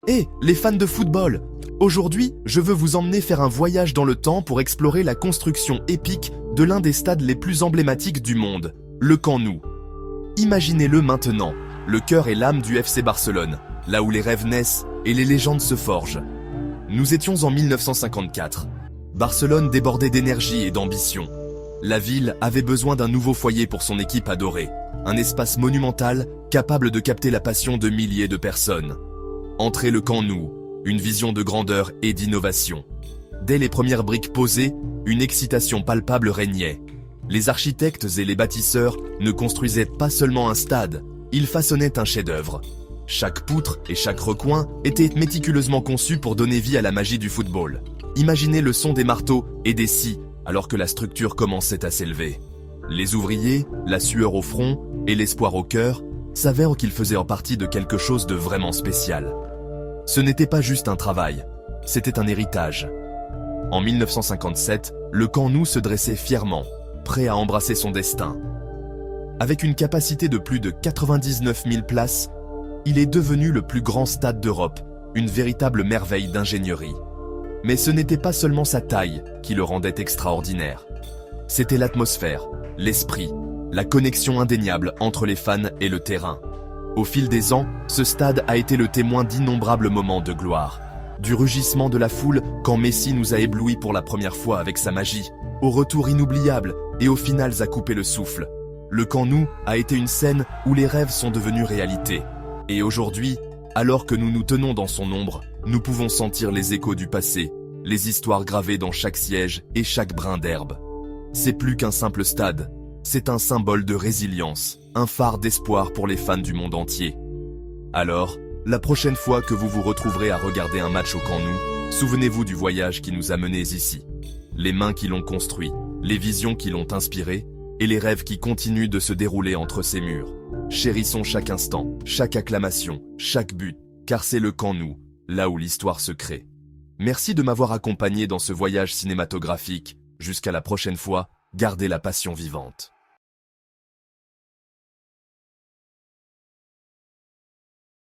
Hé, les fans de football! Aujourd'hui, je veux vous emmener faire un voyage dans le temps pour explorer la construction épique de l'un des stades les plus emblématiques du monde, le Camp Nou. Imaginez-le maintenant, le cœur et l'âme du FC Barcelone, là où les rêves naissent et les légendes se forgent. Nous étions en 1954. Barcelone débordait d'énergie et d'ambition. La ville avait besoin d'un nouveau foyer pour son équipe adorée, un espace monumental capable de capter la passion de milliers de personnes. Entrer le Camp Nou, une vision de grandeur et d'innovation. Dès les premières briques posées, une excitation palpable régnait. Les architectes et les bâtisseurs ne construisaient pas seulement un stade, ils façonnaient un chef-d'œuvre. Chaque poutre et chaque recoin étaient méticuleusement conçus pour donner vie à la magie du football. Imaginez le son des marteaux et des scies alors que la structure commençait à s'élever. Les ouvriers, la sueur au front et l'espoir au cœur savaient qu'ils faisaient partie de quelque chose de vraiment spécial. Ce n'était pas juste un travail, c'était un héritage. En 1957, le Camp Nou se dressait fièrement, prêt à embrasser son destin. Avec une capacité de plus de 99 000 places, il est devenu le plus grand stade d'Europe, une véritable merveille d'ingénierie. Mais ce n'était pas seulement sa taille qui le rendait extraordinaire. C'était l'atmosphère, l'esprit, la connexion indéniable entre les fans et le terrain. Au fil des ans, ce stade a été le témoin d'innombrables moments de gloire. Du rugissement de la foule quand Messi nous a éblouis pour la première fois avec sa magie, au retour inoubliable et aux finales à couper le souffle. Le Camp Nou a été une scène où les rêves sont devenus réalité. Et aujourd'hui, alors que nous nous tenons dans son ombre, nous pouvons sentir les échos du passé, les histoires gravées dans chaque siège et chaque brin d'herbe. C'est plus qu'un simple stade, c'est un symbole de résilience, un phare d'espoir pour les fans du monde entier. Alors, la prochaine fois que vous vous retrouverez à regarder un match au Camp Nou, souvenez-vous du voyage qui nous a menés ici. Les mains qui l'ont construit, les visions qui l'ont inspiré, et les rêves qui continuent de se dérouler entre ces murs. Chérissons chaque instant, chaque acclamation, chaque but, car c'est le Camp Nou, là où l'histoire se crée. Merci de m'avoir accompagné dans ce voyage cinématographique. Jusqu'à la prochaine fois, gardez la passion vivante.